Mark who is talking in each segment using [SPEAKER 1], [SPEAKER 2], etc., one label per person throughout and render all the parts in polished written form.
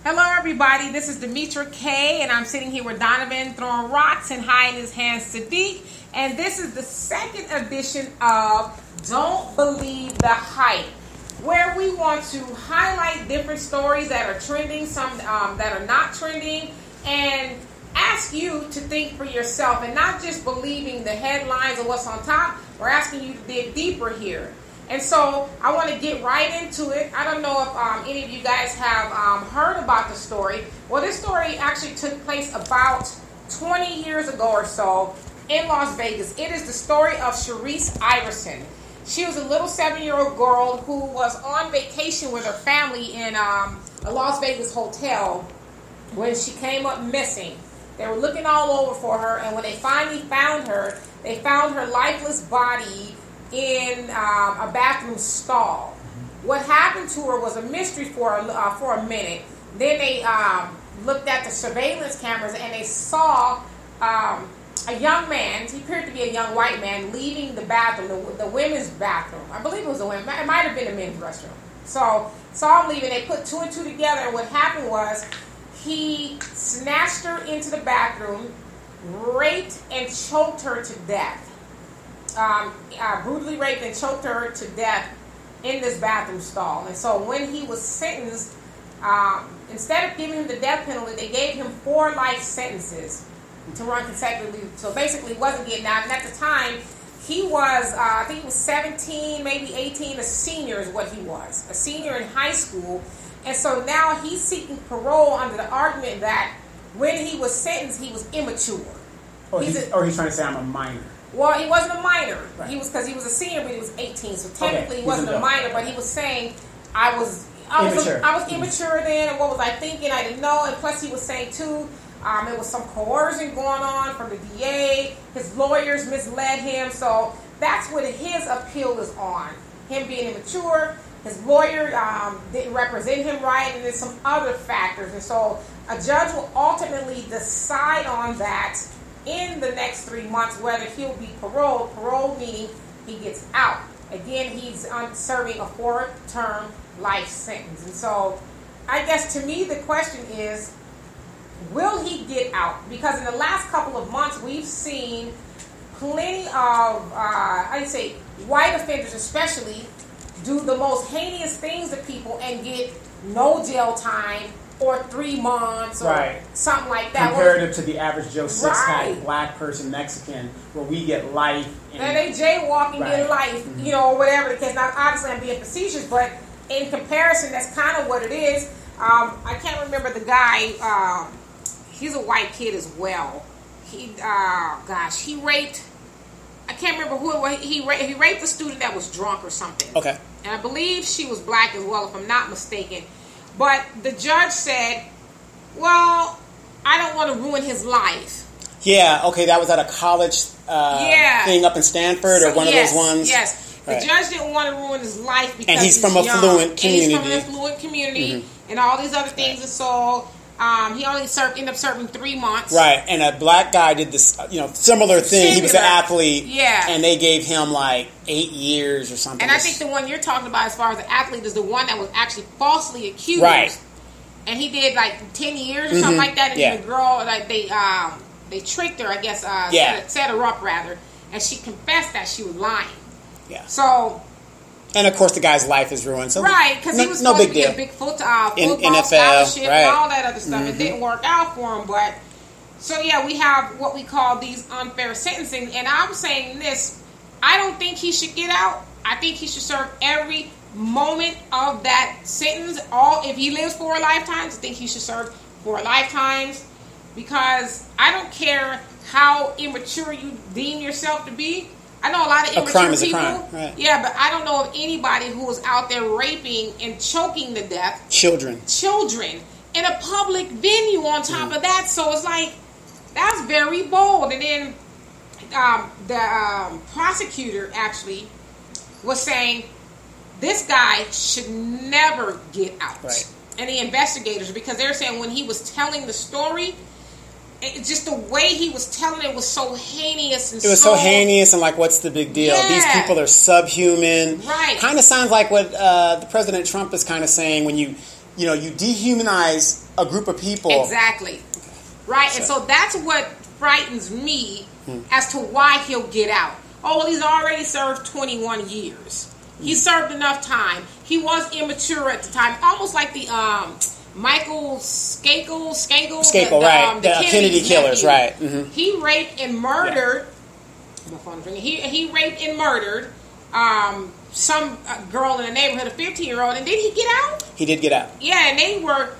[SPEAKER 1] Hello, everybody. This is Demetra K, and I'm sitting here with Donovan throwing rocks and hiding his hands Sadiq. And this is the second edition of Don't Believe the Hype, where we want to highlight different stories that are trending, some that are not trending, and ask you to think for yourself and not just believing the headlines or what's on top. We're asking you to dig deeper here. And so I want to get right into it. I don't know if any of you guys have heard about the story. Well, this story actually took place about 20 years ago or so in Las Vegas. It is the story of Sherrice Iverson. She was a little 7-year-old girl who was on vacation with her family in a Las Vegas hotel when she came up missing. They were looking all over for her, and when they finally found her, they found her lifeless body in a bathroom stall. What happened to her was a mystery for a minute. Then they looked at the surveillance cameras and they saw a young man, he appeared to be a young white man, leaving the bathroom, the women's bathroom. I believe it was the women. It might have been the men's restroom. So saw him leaving. They put two and two together, and what happened was he snatched her into the bathroom, raped and choked her to death. Brutally raped and choked her to death in this bathroom stall. And so when he was sentenced, instead of giving him the death penalty, they gave him 4 life sentences to run consecutively. So basically he wasn't getting out. And at the time, he was, I think he was 17, maybe 18, a senior is what he was. A senior in high school. And so now he's seeking parole under the argument that when he was sentenced, he was immature.
[SPEAKER 2] Or he's trying to say I'm a minor.
[SPEAKER 1] Well, he wasn't a minor.
[SPEAKER 2] Right.
[SPEAKER 1] He was, because he was a senior, but he was 18. So technically, he wasn't
[SPEAKER 2] an
[SPEAKER 1] a minor. But he was saying, I was immature then, and what was I thinking? I didn't know. And plus, he was saying too, there was some coercion going on from the DA. His lawyers misled him. So that's what his appeal is on. Him being immature. His lawyer didn't represent him right, and there's some other factors. And so a judge will ultimately decide on that in the next 3 months whether he'll be paroled. Parole meaning he gets out. Again, he's serving a 4-term life sentence. And so I guess to me the question is, will he get out? Because in the last couple of months we've seen plenty of, I'd say white offenders especially, do the most heinous things to people and get no jail time or 3 months or something like that.
[SPEAKER 2] Comparative to the average Joe six-pack black person, Mexican, where we get life.
[SPEAKER 1] And they jaywalking in life, you know, or whatever the case. Now, obviously, I'm being facetious, but in comparison, that's kind of what it is. I can't remember the guy. He's a white kid as well. He raped. I can't remember who it was. He raped a student that was drunk or something.
[SPEAKER 2] Okay.
[SPEAKER 1] And I believe she was black as well, if I'm not mistaken. But the judge said, well, I don't want to ruin his life.
[SPEAKER 2] Yeah, okay, that was at a college thing up in Stanford or one of those ones?
[SPEAKER 1] Yes, the judge didn't want to ruin his life because
[SPEAKER 2] and he's from an affluent community.
[SPEAKER 1] And he's from an affluent community and all these other things. And so he only ended up serving 3 months. Right,
[SPEAKER 2] and a black guy did this, similar thing. He was an athlete, and they gave him like 8 years or something.
[SPEAKER 1] And I think the one you're talking about as far as the athlete is the one that was actually falsely accused.
[SPEAKER 2] Right.
[SPEAKER 1] And he did like 10 years or something like that. And then the girl, like they tricked her, I guess, set her up rather. And she confessed that she was lying. Yeah. So.
[SPEAKER 2] And of course, the guy's life is ruined. So
[SPEAKER 1] because he was supposed to be a big football
[SPEAKER 2] NFL,
[SPEAKER 1] scholarship and all that other stuff. It didn't work out for him, but so we have what we call these unfair sentencing. And I'm saying this: I don't think he should get out. I think he should serve every moment of that sentence. If he lives 4 lifetimes, I think he should serve 4 lifetimes, because I don't care how immature you deem yourself to be. I know a lot of immature people. Right. Yeah, but I don't know of anybody who is out there raping and choking to death children in a public venue on top of that. So it's like, that's very bold. And then the prosecutor actually was saying this guy should never get out. Right. And the investigators, because they're saying when he was telling the story, it's just the way he was telling it was so heinous. And it was so
[SPEAKER 2] heinous and like, what's the big deal? Yeah. These people are subhuman.
[SPEAKER 1] Right.
[SPEAKER 2] Kind of sounds like what the President Trump is kind of saying when you you dehumanize a group of people.
[SPEAKER 1] Exactly. Right. So. And so that's what frightens me as to why he'll get out. Oh, well, he's already served 21 years. He served enough time. He was immature at the time, almost like the Michael Skakel,
[SPEAKER 2] right? The Kennedy killers, right? Mm-hmm.
[SPEAKER 1] He raped and murdered. Yeah. My phone's ringing. He raped and murdered some girl in the neighborhood, a 15-year-old, and did he get out?
[SPEAKER 2] He did get out.
[SPEAKER 1] Yeah, and they were,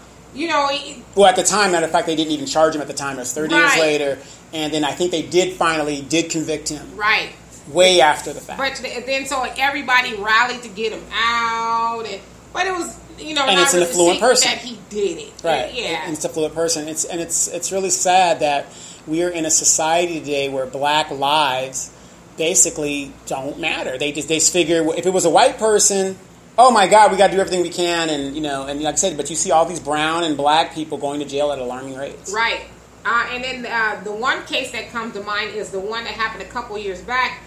[SPEAKER 2] well, at the time, matter of fact, they didn't even charge him at the time. It was 30 years later, and then I think they did convict him.
[SPEAKER 1] Right.
[SPEAKER 2] Way after the fact.
[SPEAKER 1] But then so everybody rallied to get him out, but it was
[SPEAKER 2] and it's an affluent person
[SPEAKER 1] that he did it.
[SPEAKER 2] Right.
[SPEAKER 1] Yeah.
[SPEAKER 2] And it's an affluent person. It's really sad that we are in a society today where black lives basically don't matter. They figure if it was a white person, oh my God, we got to do everything we can, and and like I said, but you see all these brown and black people going to jail at alarming rates.
[SPEAKER 1] Right. And then the one case that comes to mind is the one that happened a couple years back,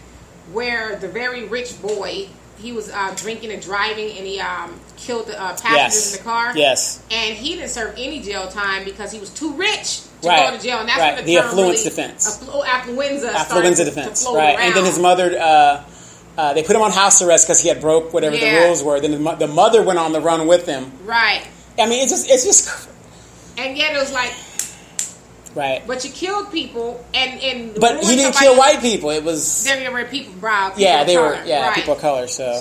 [SPEAKER 1] where the very rich boy, he was drinking and driving, and he killed the passengers in the car.
[SPEAKER 2] Yes. And
[SPEAKER 1] he didn't serve any jail time because he was too rich to
[SPEAKER 2] go
[SPEAKER 1] to jail. And that's when
[SPEAKER 2] the affluence defense.
[SPEAKER 1] Affluenza
[SPEAKER 2] defense.
[SPEAKER 1] To
[SPEAKER 2] right.
[SPEAKER 1] around.
[SPEAKER 2] And then his mother, they put him on house arrest because he had broke whatever the rules were. Then the mother went on the run with him.
[SPEAKER 1] Right.
[SPEAKER 2] I mean, it's just.
[SPEAKER 1] And yet it was like.
[SPEAKER 2] Right.
[SPEAKER 1] But you killed people,
[SPEAKER 2] but he didn't kill white people. It was
[SPEAKER 1] they were people brown.
[SPEAKER 2] They were
[SPEAKER 1] right.
[SPEAKER 2] people of color. So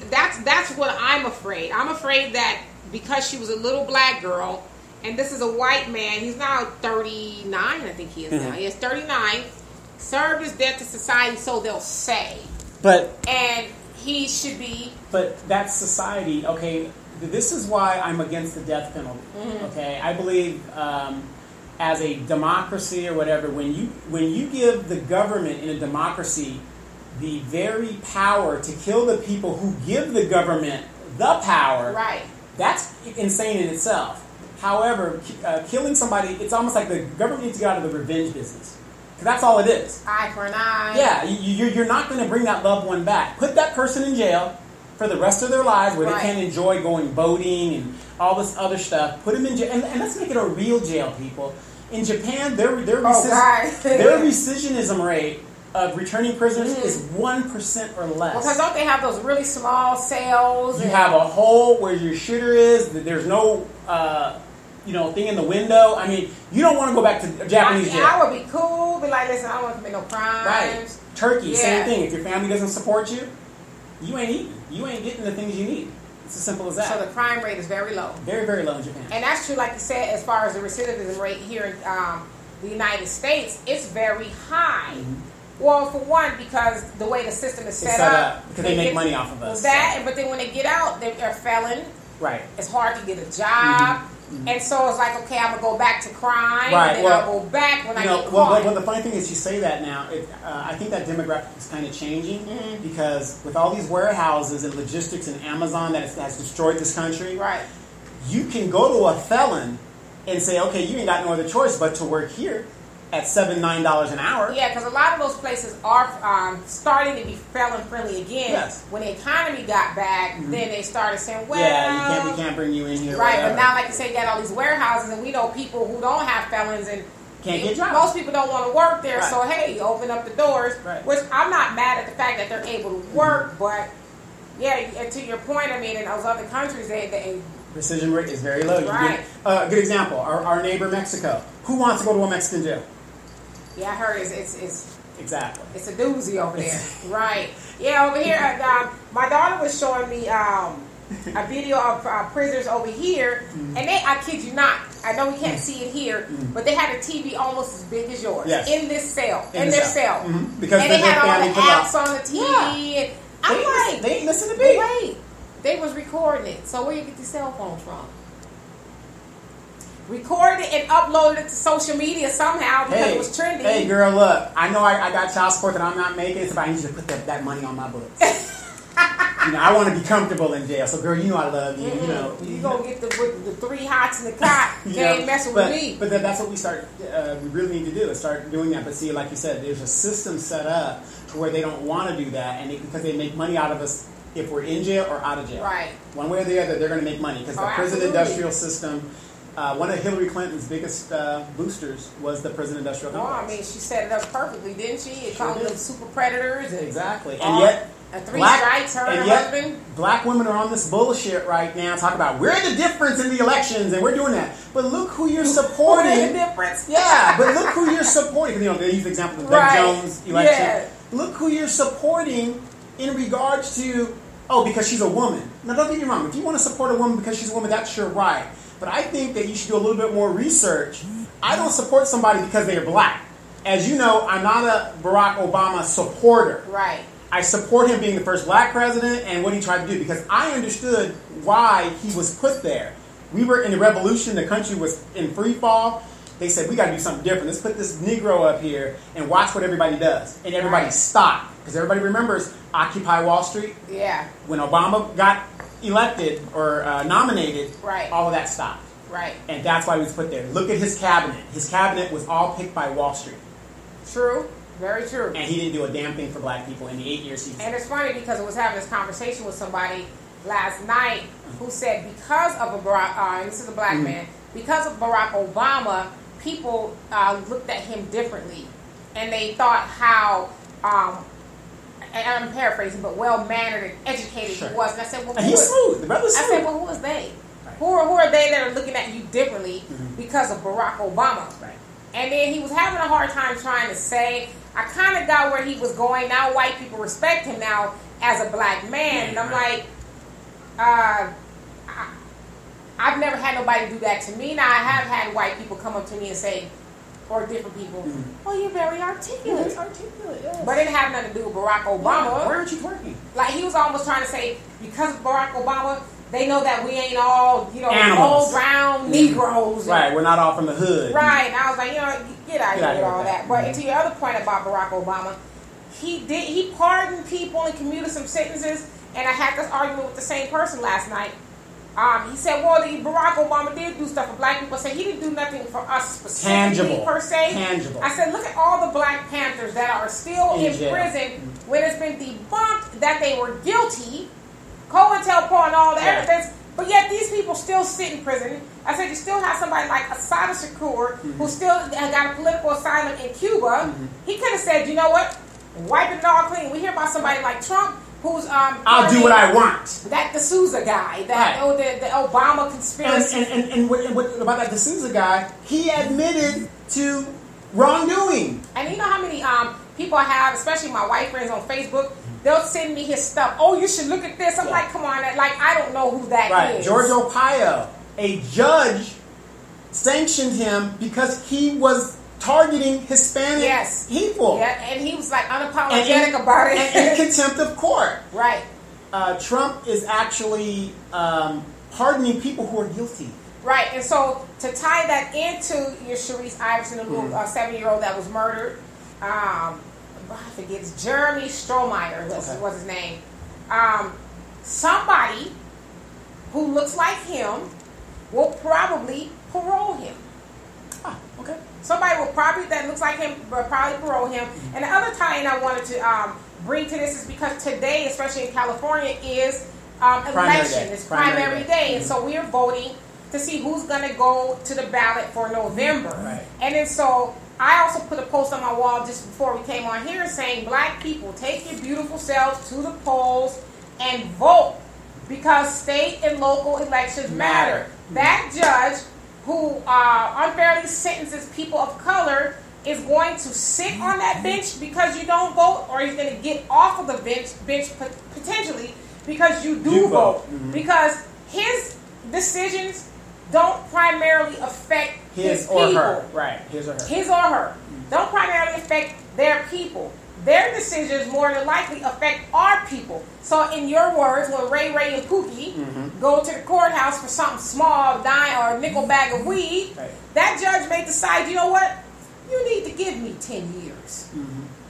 [SPEAKER 1] that's what I'm afraid. I'm afraid that because she was a little black girl, and this is a white man. He's now 39, I think he is now. He is 39. Served his debt to society, so they'll say. And he should be.
[SPEAKER 2] But that's society. Okay, this is why I'm against the death penalty. Mm-hmm. Okay, I believe. As a democracy or whatever, when you give the government in a democracy the very power to kill the people who give the government the power,
[SPEAKER 1] right?
[SPEAKER 2] That's insane in itself. However, killing somebody, it's almost like the government needs to get out of the revenge business. Because that's all it is.
[SPEAKER 1] Eye for an eye.
[SPEAKER 2] Yeah, you're not going to bring that loved one back. Put that person in jail for the rest of their lives where they can't enjoy going boating and all this other stuff. Put them in jail. And let's make it a real jail, people. In Japan, their recidivism rate of returning prisoners is 1% or less.
[SPEAKER 1] Because don't they have those really small cells?
[SPEAKER 2] You have a hole where your shitter is. There's no thing in the window. I mean, you don't want to go back to Japanese jail.
[SPEAKER 1] I would be cool. Be like, listen, I don't want to commit no crimes.
[SPEAKER 2] Right. Turkey, same thing. If your family doesn't support you, you ain't eating. You ain't getting the things you need. It's as simple as that.
[SPEAKER 1] So the crime rate is very low.
[SPEAKER 2] Very, very low in Japan.
[SPEAKER 1] And that's true, like you said, as far as the recidivism rate here in the United States, it's very high. Mm-hmm. Well, for one, because the way the system is set up.
[SPEAKER 2] Because they make money off of us.
[SPEAKER 1] But then when they get out, they're a felon.
[SPEAKER 2] Right.
[SPEAKER 1] It's hard to get a job. Mm-hmm. And so it's like, okay, I'm going to go back to crime.
[SPEAKER 2] Right.
[SPEAKER 1] And then I'll go back when I get caught.
[SPEAKER 2] Well, the funny thing is you say that now. I think that demographic is kind of changing because with all these warehouses and logistics and Amazon that has destroyed this country,
[SPEAKER 1] right?
[SPEAKER 2] You can go to a felon and say, okay, you ain't got no other choice but to work here at $7, $9 an hour.
[SPEAKER 1] Yeah, because a lot of those places are starting to be felon-friendly again.
[SPEAKER 2] Yes.
[SPEAKER 1] When the economy got bad, then they started saying, well...
[SPEAKER 2] we can't bring you in here.
[SPEAKER 1] Right, but now, like you say, you got all these warehouses, and we know people who don't have felons, and
[SPEAKER 2] can't get jobs.
[SPEAKER 1] Most people don't want to work there, so hey, open up the doors.
[SPEAKER 2] Right.
[SPEAKER 1] Which I'm not mad at the fact that they're able to work, but yeah, and to your point, I mean, in those other countries, they
[SPEAKER 2] recidivism rate is very low.
[SPEAKER 1] Right.
[SPEAKER 2] A good example, our neighbor Mexico. Who wants to go to a Mexican jail?
[SPEAKER 1] Yeah, I heard it's
[SPEAKER 2] exactly.
[SPEAKER 1] It's a doozy over there. Right. Yeah, over here, my daughter was showing me a video of prisoners over here, and I kid you not, I know we can't see it here, but they had a TV almost as big as yours in this cell, in their cell.
[SPEAKER 2] Mm-hmm. Because
[SPEAKER 1] and they had all the apps on the TV. And I'm like,
[SPEAKER 2] they ain't listen to me.
[SPEAKER 1] Wait, they was recording it. So where you get the cell phones from? Recorded it and uploaded it to social media somehow because it was trending.
[SPEAKER 2] Hey, girl, look. I know I got child support that I'm not making, so I need you to put that money on my books. I want to be comfortable in jail. So, girl, you know I love you.
[SPEAKER 1] Mm-hmm. You gonna get the 3 hots in the cot. You ain't messing with me.
[SPEAKER 2] But that's what we really need to do is start doing that. But see, like you said, there's a system set up to where they don't want to do that, and because they make money out of us if we're in jail or out of jail.
[SPEAKER 1] Right.
[SPEAKER 2] One way or the other, they're going to make money because the prison industrial system. One of Hillary Clinton's biggest boosters was the prison industrial complex.
[SPEAKER 1] Oh, I mean, she set it up perfectly, didn't she? It called them super predators.
[SPEAKER 2] Exactly. And yet,
[SPEAKER 1] strikes, her and her husband.
[SPEAKER 2] Black women are on this bullshit right now, talking about we're the difference in the elections and we're doing that. But look who you're supporting.
[SPEAKER 1] We're the difference.
[SPEAKER 2] Yeah, but look who you're supporting. You know, they use the example of the Doug Jones election. Yeah. Look who you're supporting in regards to, because she's a woman. Now, don't get me wrong. If you want to support a woman because she's a woman, that's your right. But I think that you should do a little bit more research. I don't support somebody because they are black. As you know, I'm not a Barack Obama supporter.
[SPEAKER 1] Right.
[SPEAKER 2] I support him being the first black president and what he tried to do because I understood why he was put there. We were in the revolution. The country was in free fall. They said, we got to do something different. Let's put this Negro up here and watch what everybody does. And everybody stopped. Because everybody remembers Occupy Wall Street.
[SPEAKER 1] Yeah.
[SPEAKER 2] When Obama got elected or nominated, all of that stopped.
[SPEAKER 1] Right.
[SPEAKER 2] And that's why he was put there. Look at his cabinet. His cabinet was all picked by Wall Street.
[SPEAKER 1] True. Very true.
[SPEAKER 2] And he didn't do a damn thing for black people in the 8 years he was.
[SPEAKER 1] And it's funny because I was having this conversation with somebody last night who said because of and this is a black man, because of Barack Obama, people looked at him differently. And they thought how, and I'm paraphrasing, but well-mannered and educated he was. And I said, well,
[SPEAKER 2] he's smooth. The brother's smooth.
[SPEAKER 1] I said, well, who is they? Right. Who are they that are looking at you differently because of Barack Obama? Right. And then he was having a hard time trying to say, I kind of got where he was going. Now white people respect him now as a black man. And I'm like, I've never had nobody do that to me. Now I have had white people come up to me and say, or different people, oh, you're very articulate.
[SPEAKER 2] He's articulate, yes.
[SPEAKER 1] But it didn't have nothing to do with Barack Obama.
[SPEAKER 2] Yeah, why aren't you twerking?
[SPEAKER 1] Like he was almost trying to say, because of Barack Obama, they know that we ain't all,
[SPEAKER 2] animals.
[SPEAKER 1] old brown Negroes.
[SPEAKER 2] Right, we're not all from the hood.
[SPEAKER 1] Right, and I was like, get out of here with all that. But to your other point about Barack Obama, he pardoned people and commuted some sentences, and I had this argument with the same person last night. He said, well, Barack Obama did do stuff for black people. I said, he didn't do nothing for us specifically, per se.
[SPEAKER 2] Tangible.
[SPEAKER 1] I said, look at all the Black Panthers that are still in prison when it's been debunked that they were guilty, COINTELPRO and all the evidence, but yet these people still sit in prison. I said, you still have somebody like Assata Shakur, who still got a political asylum in Cuba. He could have said, you know what, wipe it all clean. We hear about somebody like Trump, who's
[SPEAKER 2] I'll do what I want.
[SPEAKER 1] That D'Souza guy, the Obama conspiracy.
[SPEAKER 2] And what about that D'Souza guy? He admitted to wrongdoing.
[SPEAKER 1] And you know how many people I have, especially my white friends on Facebook, they'll send me his stuff. Oh, you should look at this. I'm like, come on, like I don't know who that is.
[SPEAKER 2] George Opaio, a judge sanctioned him because he was targeting Hispanic people.
[SPEAKER 1] Yeah, and he was like unapologetic about it.
[SPEAKER 2] And in contempt of court.
[SPEAKER 1] Right.
[SPEAKER 2] Trump is actually pardoning people who are guilty.
[SPEAKER 1] Right, and so to tie that into your Sherrice Iverson, the little 7-year-old that was murdered, I forget, it's Jeremy Strohmeyer was his name. Somebody who looks like him will probably parole him.
[SPEAKER 2] Ah, okay.
[SPEAKER 1] Somebody that looks like him will probably parole him. And the other tie-in I wanted to bring to this is because today, especially in California, is election. It's primary day. And so we are voting to see who's going to go to the ballot for November.
[SPEAKER 2] Right.
[SPEAKER 1] And then so I also put a post on my wall just before we came on here saying, black people, take your beautiful selves to the polls and vote because state and local elections matter. That judge who unfairly sentences people of color is going to sit on that bench because you don't vote, or he's going to get off of the bench potentially because you do vote. Because his decisions don't primarily affect his or people.
[SPEAKER 2] Her. Right, his or her.
[SPEAKER 1] His or her. Don't primarily affect their people. Their decisions more than likely affect our people. So in your words, when Ray and Pookie go to the courthouse for something small, dime or a nickel bag of weed, that judge may decide, you know what? You need to give me 10 years.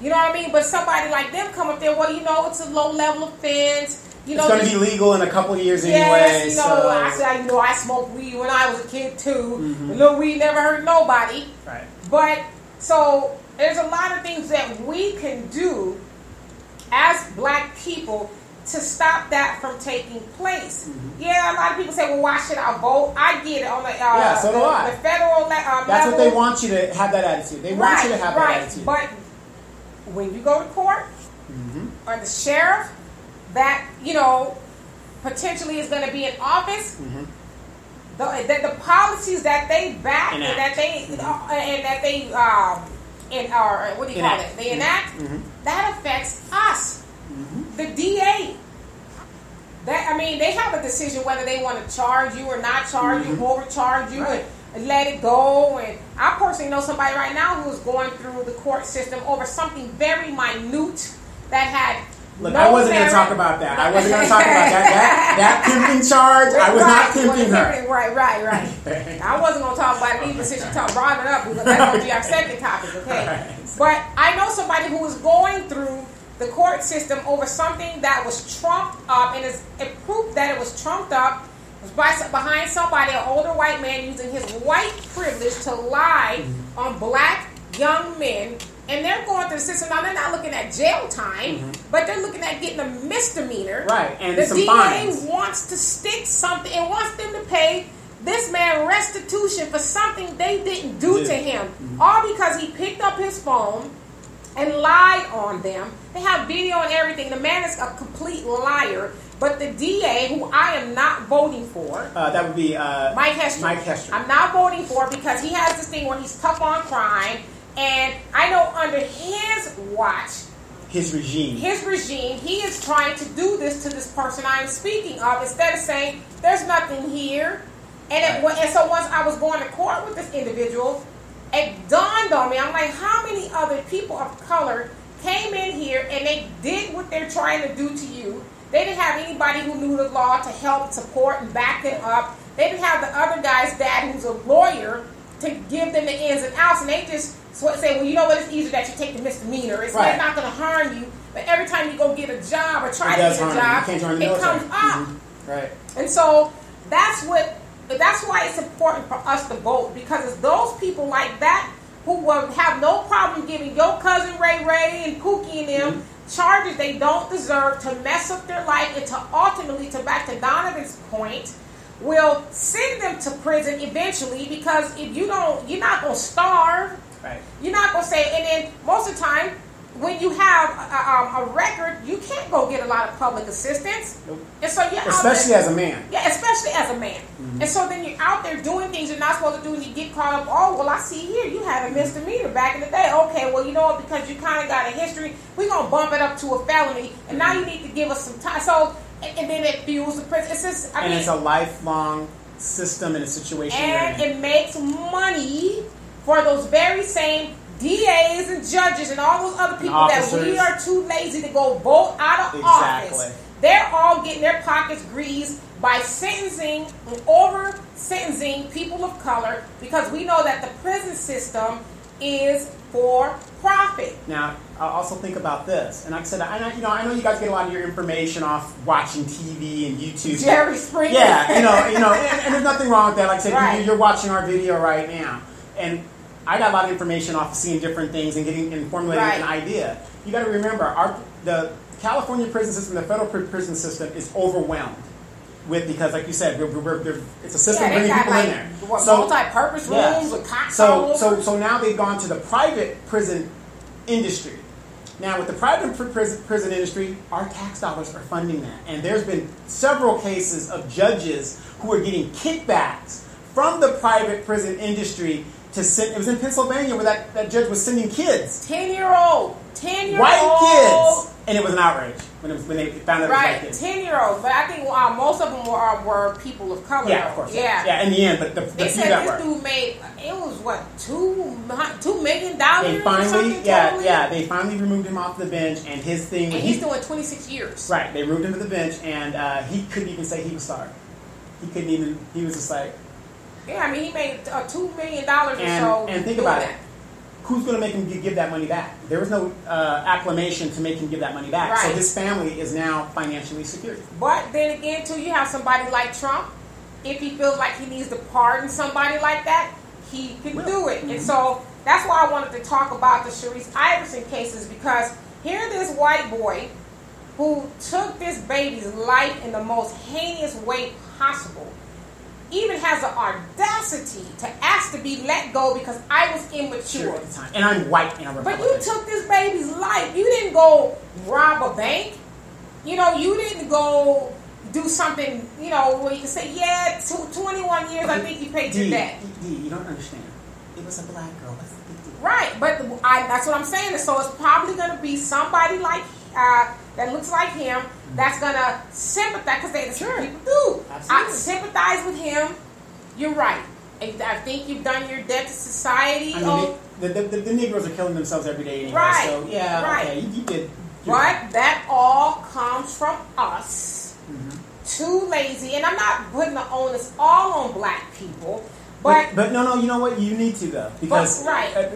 [SPEAKER 1] You know what I mean? But somebody like them come up there, well, it's a low-level offense. It's
[SPEAKER 2] going to be legal in a couple of years anyway.
[SPEAKER 1] Yes, I said, I smoked weed when I was a kid too. The little weed never hurt nobody.
[SPEAKER 2] Right.
[SPEAKER 1] But, so there's a lot of things that we can do as black people to stop that from taking place. Yeah, a lot of people say, well, why should I vote? I get it on the,
[SPEAKER 2] so do I.
[SPEAKER 1] The federal
[SPEAKER 2] That's
[SPEAKER 1] level.
[SPEAKER 2] what they want you to have that attitude. They want you to have that attitude.
[SPEAKER 1] But when you go to court, or the sheriff that, potentially is going to be in office, the policies that they back and that they they enact, that affects us. The DA. They have a decision whether they want to charge you or not charge you, overcharge you, and let it go. And I personally know somebody right now who is going through the court system over something very minute that had.
[SPEAKER 2] Look, I wasn't going to talk about that. I wasn't going to talk about that pimping charge. I was not pimping her.
[SPEAKER 1] Right. I wasn't going to talk about it even since you brought it up, because that's going to be our second topic, okay? Right. But I know somebody who is going through the court system over something that was trumped up, and is proof that it was trumped up was behind somebody, an older white man, using his white privilege to lie on black young men. And they're going through the system. Now, they're not looking at jail time, but they're looking at getting a misdemeanor.
[SPEAKER 2] Right, and
[SPEAKER 1] the
[SPEAKER 2] some
[SPEAKER 1] DA
[SPEAKER 2] fines.
[SPEAKER 1] wants to stick something and wants them to pay this man restitution for something they didn't do to him. All because he picked up his phone and lied on them. They have video and everything. The man is a complete liar. But the DA, who I am not voting for,
[SPEAKER 2] that would be
[SPEAKER 1] Mike Hester.
[SPEAKER 2] Mike Hester.
[SPEAKER 1] I'm not voting for, because he has this thing where he's tough on crime. And I know under his watch,
[SPEAKER 2] his regime,
[SPEAKER 1] he is trying to do this to this person I'm speaking of, instead of saying, there's nothing here. And so once I was going to court with this individual, it dawned on me, I'm like, how many other people of color came in here and they did what they're trying to do to you? They didn't have anybody who knew the law to help, support, and back them up. They didn't have the other guy's dad, who's a lawyer, to give them the ins and outs. And they just say, well, you know what, it's easier that you take the misdemeanor. It's not going to harm you. But every time you go get a job or try to get a job, it comes up.
[SPEAKER 2] Right.
[SPEAKER 1] And so that's why it's important for us to vote, because it's those people like that who will have no problem giving your cousin Ray and Pookie and them charges they don't deserve, to mess up their life, and to ultimately, back to Donovan's point, will send them to prison eventually, because if you don't, you're not going to starve.
[SPEAKER 2] Right.
[SPEAKER 1] You're not going to say, and then most of the time, when you have a record, you can't go get a lot of public assistance.
[SPEAKER 2] Nope.
[SPEAKER 1] And so you're
[SPEAKER 2] especially as a man.
[SPEAKER 1] Yeah, especially as a man. And so then you're out there doing things you're not supposed to do, and you get caught up. Oh, well, I see here you had a misdemeanor back in the day. Okay, well, you know what? Because you kind of got a history, we're going to bump it up to a felony, and now you need to give us some time. So, and then it fuels the prison. It's just,
[SPEAKER 2] it's a lifelong system and a situation.
[SPEAKER 1] And it makes money for those very same DAs and judges and all those other people that we are too lazy to go vote out of office. They're all getting their pockets greased by sentencing and over-sentencing people of color, because we know that the prison system is for profit.
[SPEAKER 2] Now, I also think about this, and like I said, I know you guys get a lot of your information off watching TV and YouTube.
[SPEAKER 1] Jerry Springer.
[SPEAKER 2] Yeah, and there's nothing wrong with that. Like I said, you're watching our video right now, and I got a lot of information off of seeing different things and getting and formulating an idea. You got to remember, the California prison system, the federal prison system, is overwhelmed with, because, like you said, it's a system bringing people in there.
[SPEAKER 1] Multi-purpose rooms with cots all over.
[SPEAKER 2] So now they've gone to the private prison industry. Now, with the private prison industry, our tax dollars are funding that, and there's been several cases of judges who are getting kickbacks from the private prison industry to send. It was in Pennsylvania where that judge was sending kids,
[SPEAKER 1] 10-year-old
[SPEAKER 2] white kids, and it was an outrage when they found out it was white kids.
[SPEAKER 1] 10-year-olds, but I think most of them were people of color.
[SPEAKER 2] Yeah, of course. Yeah, in the end, but
[SPEAKER 1] they said this dude made, it was what, $2 million.
[SPEAKER 2] They finally removed him off the bench, and his thing.
[SPEAKER 1] And he's doing 26 years.
[SPEAKER 2] Right, they removed him to the bench, and he couldn't even say he was sorry. He couldn't even. He was just like.
[SPEAKER 1] Yeah, he made $2 million or so.
[SPEAKER 2] And think about it. Who's going to make him give that money back? There was no acclamation to make him give that money back.
[SPEAKER 1] Right.
[SPEAKER 2] So his family is now financially secure.
[SPEAKER 1] But then again, too, you have somebody like Trump. If he feels like he needs to pardon somebody like that, he can do it. And so that's why I wanted to talk about the Sherrice Iverson cases, because here this white boy who took this baby's life in the most heinous way possible, even has the audacity to ask to be let go because I was immature.
[SPEAKER 2] At the time. And I'm white and a Republican.
[SPEAKER 1] But you took this baby's life. You didn't go rob a bank. You didn't go do something, where you can say, 21 years, I think you paid your debt.
[SPEAKER 2] You don't understand. It was a black girl. What's the big deal?
[SPEAKER 1] Right, but that's what I'm saying. So it's probably going to be somebody like that looks like him that's going to sympathize, because that's what people do. I sympathize with him. You're right. I think you've done your debt to society.
[SPEAKER 2] The Negroes are killing themselves every day anyway.
[SPEAKER 1] Right.
[SPEAKER 2] So, okay, you did.
[SPEAKER 1] But that all comes from us. Mm-hmm. Too lazy. And I'm not putting the onus all on black people. But
[SPEAKER 2] no, you know what? You need to, though. Because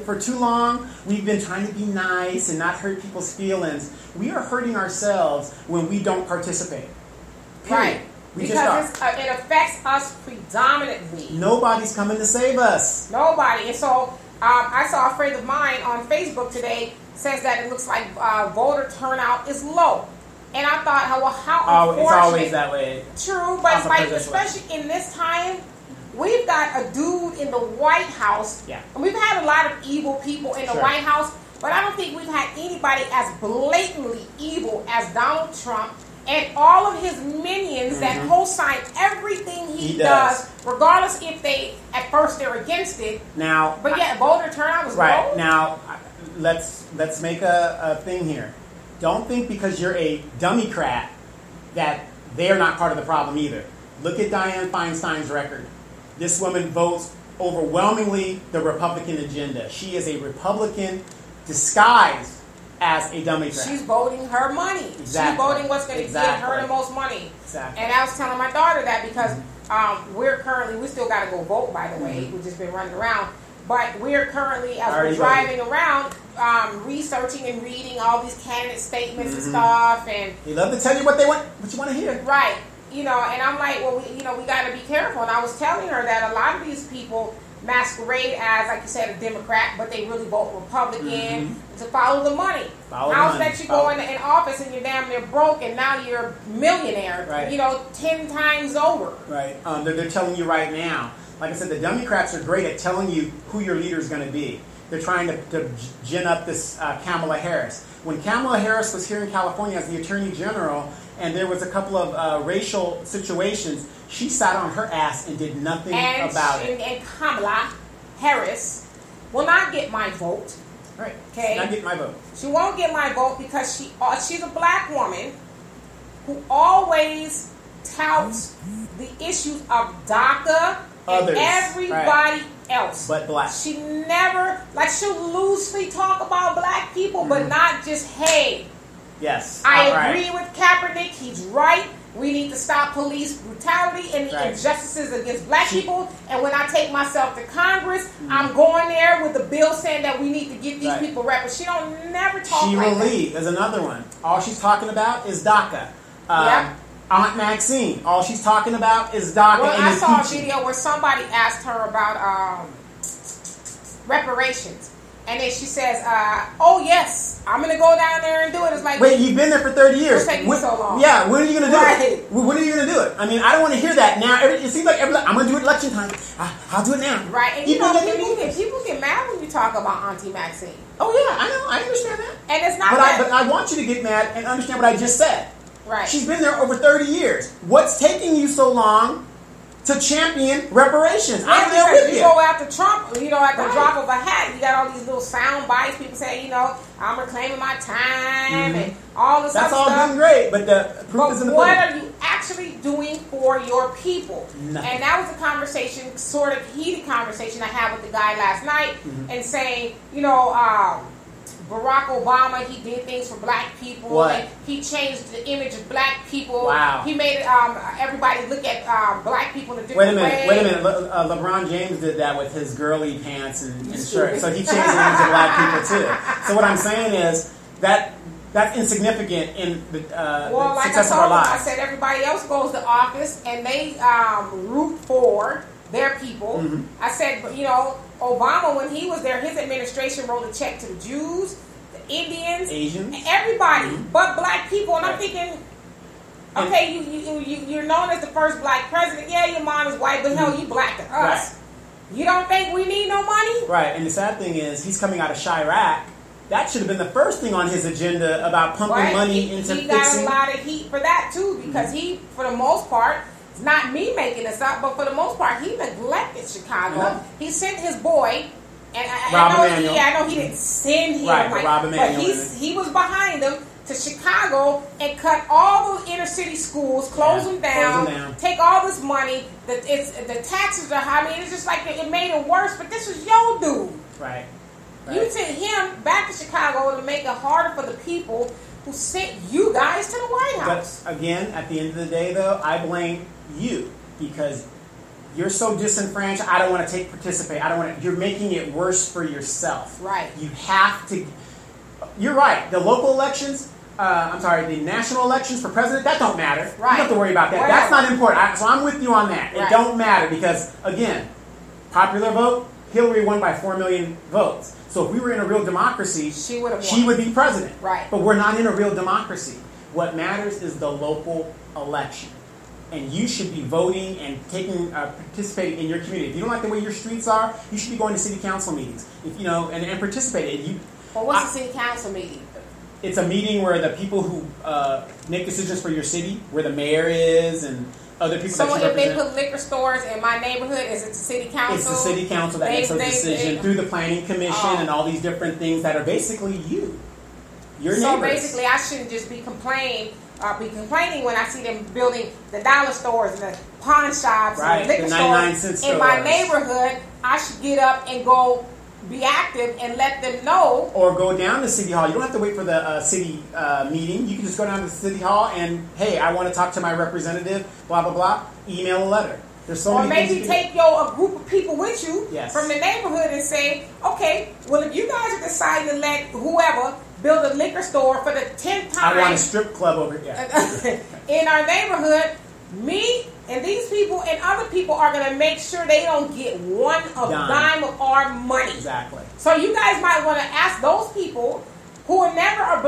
[SPEAKER 2] for too long, we've been trying to be nice and not hurt people's feelings. We are hurting ourselves when we don't participate. Period.
[SPEAKER 1] Right. Because it affects us predominantly.
[SPEAKER 2] Nobody's coming to save us.
[SPEAKER 1] Nobody. And so I saw a friend of mine on Facebook today says that it looks like voter turnout is low. And I thought, how unfortunate.
[SPEAKER 2] It's always that way.
[SPEAKER 1] True, but especially in this time, we've got a dude in the White House.
[SPEAKER 2] Yeah.
[SPEAKER 1] And we've had a lot of evil people in the White House, but I don't think we've had anybody as blatantly evil as Donald Trump and all of his minions that co-sign everything he does, regardless if at first they're against it.
[SPEAKER 2] Now,
[SPEAKER 1] but voter turnout was low.
[SPEAKER 2] Now, let's make a thing here. Don't think because you're a Democrat that they're not part of the problem either. Look at Dianne Feinstein's record. This woman votes overwhelmingly the Republican agenda. She is a Republican disguised as a Democrat.
[SPEAKER 1] She's voting her money.
[SPEAKER 2] Exactly.
[SPEAKER 1] She's voting what's going to give her the most money.
[SPEAKER 2] Exactly.
[SPEAKER 1] And I was telling my daughter that because we still got to go vote, by the way. We've just been running around. But we're currently, as we're driving around, researching and reading all these candidate statements and stuff. And
[SPEAKER 2] they love to tell you what you want to hear.
[SPEAKER 1] Right. And I'm like, well, we got to be careful. And I was telling her that a lot of these people masquerade as, like you said, a Democrat, but they really vote Republican to follow the money. How's that you go in office and you're damn near broke and now you're a millionaire, 10 times over.
[SPEAKER 2] Right. They're telling you right now. Like I said, the Democrats are great at telling you who your leader is going to be. They're trying to gin up this Kamala Harris. When Kamala Harris was here in California as the Attorney General, and there was a couple of racial situations, she sat on her ass and did nothing about it.
[SPEAKER 1] And Kamala Harris will not get my vote.
[SPEAKER 2] Right.
[SPEAKER 1] Okay.
[SPEAKER 2] Not get my vote.
[SPEAKER 1] She won't get my vote because she's a black woman who always touts the issues of DACA and everybody else.
[SPEAKER 2] But black.
[SPEAKER 1] She never, she'll loosely talk about black people, but not just, hey.
[SPEAKER 2] Yes.
[SPEAKER 1] I agree with Kaepernick. He's right. We need to stop police brutality and the injustices against black people. And when I take myself to Congress, I'm going there with a bill saying that we need to get these people rep. But she don't never talk like that.
[SPEAKER 2] She will leave. There's another one. All she's talking about is DACA. Aunt Maxine. All she's talking about is DACA.
[SPEAKER 1] Well, I saw a video where somebody asked her about reparations. And then she says, oh, yes, I'm going to go down there and do it. It's like,
[SPEAKER 2] wait, you've been there for 30 years.
[SPEAKER 1] What's taking so long?
[SPEAKER 2] Yeah, when are you going to do it? When are you going to do it? I mean, I don't want to hear that now. It seems like I'm going to do it election time. I'll do it now.
[SPEAKER 1] Right. And people get mad when you talk about Auntie Maxine.
[SPEAKER 2] Oh, yeah, I know. I understand that.
[SPEAKER 1] And it's not
[SPEAKER 2] but I want you to get mad and understand what I just said.
[SPEAKER 1] Right.
[SPEAKER 2] She's been there over 30 years. What's taking you so long to champion reparations? I'm there with you.
[SPEAKER 1] You go after Trump, at the drop of a hat. You got all these little sound bites. People say, I'm reclaiming my time and all this
[SPEAKER 2] That's
[SPEAKER 1] other
[SPEAKER 2] all
[SPEAKER 1] stuff.
[SPEAKER 2] good and great, but the proof is in the pudding.
[SPEAKER 1] What are you actually doing for your people?
[SPEAKER 2] Nothing.
[SPEAKER 1] And that was a conversation, sort of heated conversation I had with the guy last night, and saying, Barack Obama, he did things for black people.
[SPEAKER 2] What?
[SPEAKER 1] And he changed the image of black people.
[SPEAKER 2] Wow.
[SPEAKER 1] He made everybody look at black people in a different way.
[SPEAKER 2] Wait a minute. LeBron James did that with his girly pants and shirt. So he changed the image of black people too. So what I'm saying is that's insignificant in the success of our lives.
[SPEAKER 1] I said everybody else goes to office and they root for their people. I said, Obama, when he was there, his administration wrote a check to the Jews. Indians,
[SPEAKER 2] Asians,
[SPEAKER 1] everybody, but black people. And I'm thinking, okay, you're known as the first black president. Yeah, your mom is white, but hell, you black to us.
[SPEAKER 2] Right.
[SPEAKER 1] You don't think we need no money?
[SPEAKER 2] Right. And the sad thing is, he's coming out of Chirac. That should have been the first thing on his agenda about pumping money into fixing.
[SPEAKER 1] He got a lot of heat for that too, because he, for the most part, it's not me making this up, but for the most part, he neglected Chicago. He sent his boy, and I know he didn't send him, but he was behind him to Chicago and cut all the inner city schools, close them down, take all this money. The taxes are high. I mean, it's just like it made it worse. But this was your dude.
[SPEAKER 2] Right.
[SPEAKER 1] You sent him back to Chicago to make it harder for the people who sent you guys to the White House.
[SPEAKER 2] But again, at the end of the day, though, I blame you because you're so disenfranchised. I don't want to participate. I don't want to. You're making it worse for yourself.
[SPEAKER 1] Right.
[SPEAKER 2] You have to. You're right. The local elections. The national elections for president, that don't matter. Right. You don't have to worry about that.
[SPEAKER 1] Whatever.
[SPEAKER 2] That's not important. So I'm with you on that. It don't matter because, again, popular vote, Hillary won by 4 million votes. So if we were in a real democracy, she would be president.
[SPEAKER 1] Right.
[SPEAKER 2] But we're not in a real democracy. What matters is the local election. And you should be voting and participating in your community. If you don't like the way your streets are, you should be going to city council meetings. And participating.
[SPEAKER 1] Well, what's a city council meeting?
[SPEAKER 2] It's a meeting where the people who make decisions for your city, where the mayor is and other people that you represent. So if
[SPEAKER 1] they put liquor stores in my neighborhood, is it the city council?
[SPEAKER 2] It's the city council that makes those decisions through the planning commission and all these different things that are basically your neighbors.
[SPEAKER 1] So basically, I shouldn't just be complaining when I see them building the dollar stores and the pawn shops and the liquor stores in my neighborhood. I should get up and go be active and let them know.
[SPEAKER 2] Or go down to City Hall. You don't have to wait for the city meeting. You can just go down to City Hall and, hey, I want to talk to my representative, blah, blah, blah. Email a letter. There's so many things you can
[SPEAKER 1] take a group of people with you from the neighborhood and say, okay, well, if you guys are deciding to let whoever build a liquor store for the 10th time.
[SPEAKER 2] I want a strip club over here.
[SPEAKER 1] In our neighborhood, me and these people and other people are going to make sure they don't get one dime of our money.
[SPEAKER 2] Exactly.
[SPEAKER 1] So you guys might want to ask those people who are never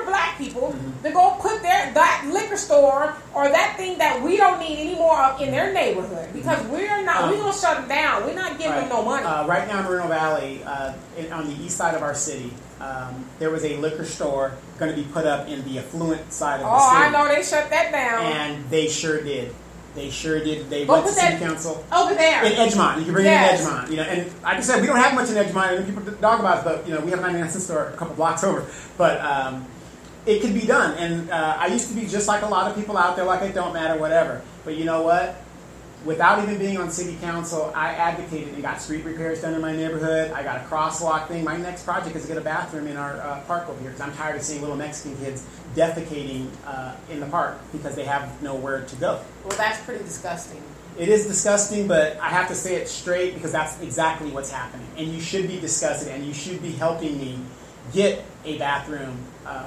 [SPEAKER 1] black people to go put that liquor store or that thing that we don't need anymore of in their neighborhood because we're going to shut them down. We're not giving them no money.
[SPEAKER 2] Right now in Moreno Valley, on the east side of our city, there was a liquor store going to be put up in the affluent side of the city.
[SPEAKER 1] I know they shut that down.
[SPEAKER 2] And they sure did. They sure did. They went to city council
[SPEAKER 1] over there
[SPEAKER 2] in Edgemont. You can bring it in Edgemont. And like I said, we don't have much in Edgemont, and people talk about it, but we have a 99-cent store a couple blocks over. But it can be done. And I used to be just like a lot of people out there, like it don't matter, whatever. But you know what? Without even being on city council, I advocated and got street repairs done in my neighborhood. I got a crosswalk thing. My next project is to get a bathroom in our park over here because I'm tired of seeing little Mexican kids defecating in the park because they have nowhere to go.
[SPEAKER 1] Well, that's pretty disgusting.
[SPEAKER 2] It is disgusting, but I have to say it straight because that's exactly what's happening. And you should be disgusted, and you should be helping me get a bathroom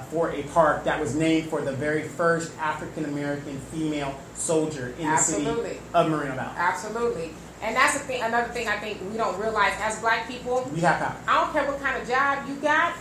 [SPEAKER 2] for a park that was named for the very first African-American female soldier in the city of Moreno Valley.
[SPEAKER 1] Absolutely. And that's the thing. Another thing I think we don't realize as black people.
[SPEAKER 2] We have power.
[SPEAKER 1] I don't care what kind of job you got.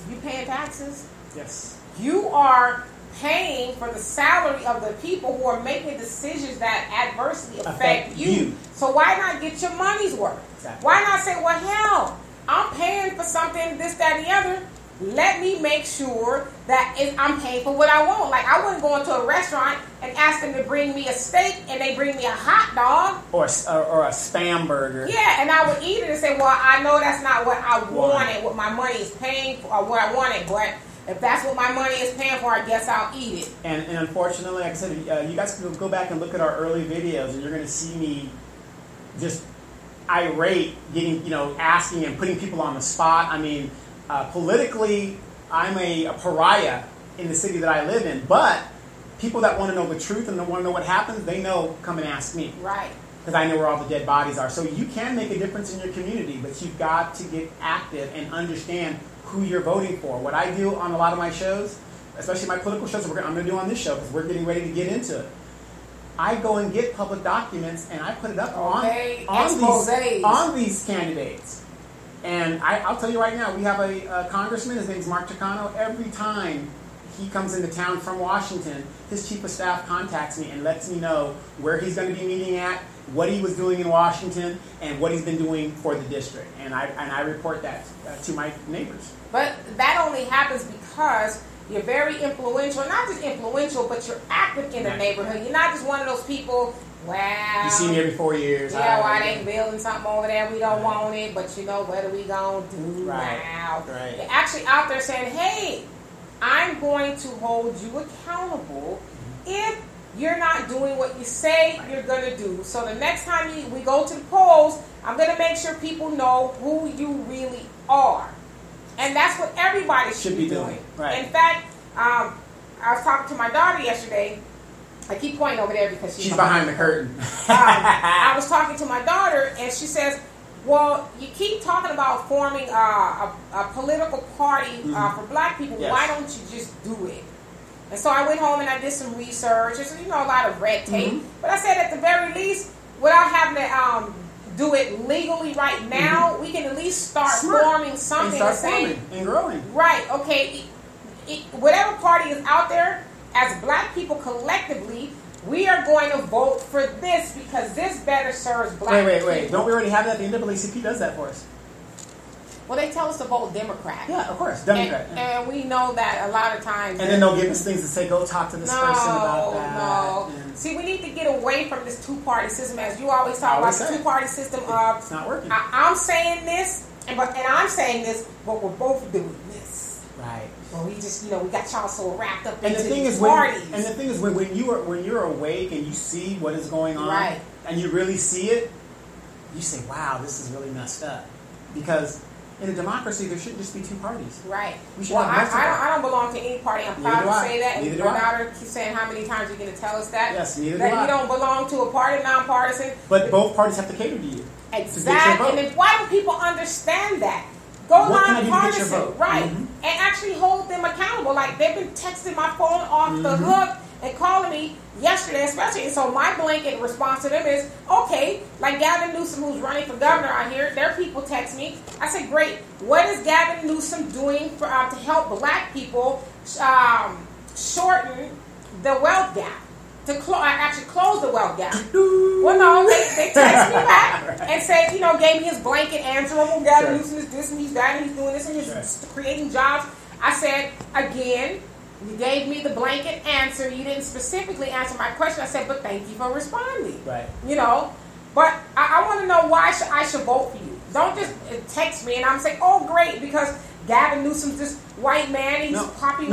[SPEAKER 1] You paying taxes.
[SPEAKER 2] Yes.
[SPEAKER 1] You are paying for the salary of the people who are making decisions that adversely affect you. So why not get your money's worth?
[SPEAKER 2] Exactly.
[SPEAKER 1] Why not say, well, hell, I'm paying for something, this, that, and the other. Let me make sure that I'm paying for what I want. Like, I wouldn't go into a restaurant and ask them to bring me a steak and they bring me a hot dog.
[SPEAKER 2] Or a Spam burger.
[SPEAKER 1] Yeah, and I would eat it and say, well, I know that's not what I wanted, what my money is paying for, or what I wanted, but if that's what my money is paying for, I guess I'll eat it. And
[SPEAKER 2] unfortunately, like I said, you guys can go back and look at our early videos and you're going to see me just irate, getting, asking and putting people on the spot. I mean, politically, I'm a pariah in the city that I live in, but people that want to know the truth and want to know what happens, they know, come and ask me.
[SPEAKER 1] Right.
[SPEAKER 2] Because I know where all the dead bodies are. So you can make a difference in your community, but you've got to get active and understand who you're voting for. What I do on a lot of my shows, especially my political shows, I'm going to do on this show because we're getting ready to get into it. I go and get public documents and I put it up on these candidates. And I'll tell you right now, we have a congressman, his name's Mark Chicano. Every time he comes into town from Washington, his chief of staff contacts me and lets me know where he's going to be meeting at, what he was doing in Washington, and what he's been doing for the district. And I report that to my neighbors.
[SPEAKER 1] But that only happens because you're very influential. Not just influential, but you're active in the neighborhood. You're not just one of those people, well,
[SPEAKER 2] you see me every 4 years.
[SPEAKER 1] Yeah, why they building something over there? We don't want it, but you know, what are we going to do now?
[SPEAKER 2] Right.
[SPEAKER 1] You're actually out there saying, hey, I'm going to hold you accountable if you're not doing what you say you're going to do. So the next time we go to the polls, I'm going to make sure people know who you really are. And that's what everybody should be doing.
[SPEAKER 2] Right.
[SPEAKER 1] In fact, I was talking to my daughter yesterday. I keep pointing over there because she's
[SPEAKER 2] behind the curtain.
[SPEAKER 1] I was talking to my daughter, and she says, well, you keep talking about forming a political party for black people.
[SPEAKER 2] Yes.
[SPEAKER 1] Why don't you just do it? And so I went home and I did some research. There's, a lot of red tape. But I said at the very least, without having to do it legally right now, we can at least start forming something and saying,
[SPEAKER 2] and growing.
[SPEAKER 1] Right, okay. Whatever party is out there, as black people collectively, we are going to vote for this because this better serves black people.
[SPEAKER 2] Wait. Don't we already have that? The NAACP does that for us.
[SPEAKER 1] Well, they tell us to vote Democrat.
[SPEAKER 2] Yeah, of course, Democrat.
[SPEAKER 1] And we know that a lot of times.
[SPEAKER 2] And then they'll give us things to say, go talk to this person about that.
[SPEAKER 1] No. See, we need to get away from this two-party system. As you always talk about the two-party system of...
[SPEAKER 2] It's not working.
[SPEAKER 1] I'm saying this, and I'm saying this, but we're both doing this.
[SPEAKER 2] Right.
[SPEAKER 1] Well, we just, we got y'all so wrapped up
[SPEAKER 2] and
[SPEAKER 1] into
[SPEAKER 2] the thing
[SPEAKER 1] these
[SPEAKER 2] is
[SPEAKER 1] parties.
[SPEAKER 2] And the thing is, when you're awake and you see what is going on,
[SPEAKER 1] right,
[SPEAKER 2] and you really see it, you say, wow, this is really messed up. Because in a democracy, there shouldn't just be two parties.
[SPEAKER 1] Right.
[SPEAKER 2] We should have
[SPEAKER 1] I don't belong to any party. I'm proud to say that.
[SPEAKER 2] Neither do
[SPEAKER 1] Your
[SPEAKER 2] I.
[SPEAKER 1] daughter keeps saying how many times you're going to tell us that.
[SPEAKER 2] Yes, neither
[SPEAKER 1] that
[SPEAKER 2] do I.
[SPEAKER 1] you don't belong to a party, nonpartisan.
[SPEAKER 2] But both parties have to cater to you.
[SPEAKER 1] Exactly. And then why don't people understand that? Go nonpartisan, right? And actually hold them accountable. Like, they've been texting my phone off the hook and calling me yesterday, especially. And so my blanket response to them is, okay, like Gavin Newsom, who's running for governor out here, their people text me. I said, great. What is Gavin Newsom doing for, to help black people shorten the wealth gap? To actually close the wealth gap. Well, no, they text me back and said, gave me his blanket answer. Well, Gavin Newsom is this and he's that and he's doing this and he's creating jobs. I said, again, you gave me the blanket answer. You didn't specifically answer my question. I said, but thank you for responding.
[SPEAKER 2] Right.
[SPEAKER 1] But I want to know why I should vote for you. Don't just text me and I'm saying, oh, great, because Gavin Newsom's this white man. He's popular.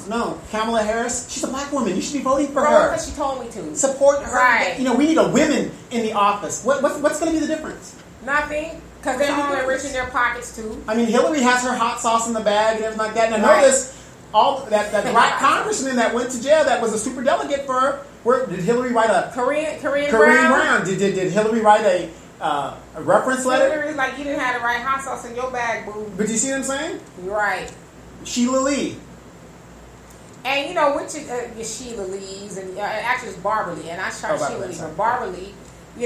[SPEAKER 2] No. Kamala Harris, she's a black woman. You should be voting for her.
[SPEAKER 1] Because she told me to.
[SPEAKER 2] Support her.
[SPEAKER 1] Right.
[SPEAKER 2] We need a women in the office. What's going to be the difference?
[SPEAKER 1] Nothing. Because they're all enriching their pockets too.
[SPEAKER 2] I mean, Hillary has her hot sauce in the bag and everything like that. And I noticed all that black congressman that went to jail that was a superdelegate for her. Where did Hillary write a
[SPEAKER 1] Korean
[SPEAKER 2] Brown? Did Hillary write a reference letter?
[SPEAKER 1] Hillary's like, you didn't have the right hot sauce in your bag, boo.
[SPEAKER 2] But you see what I'm saying?
[SPEAKER 1] Right.
[SPEAKER 2] Sheila Lee.
[SPEAKER 1] And which is Sheila Lee's, and actually it's Barbara Lee, and I tried Sheila Lee, but Barbara Lee,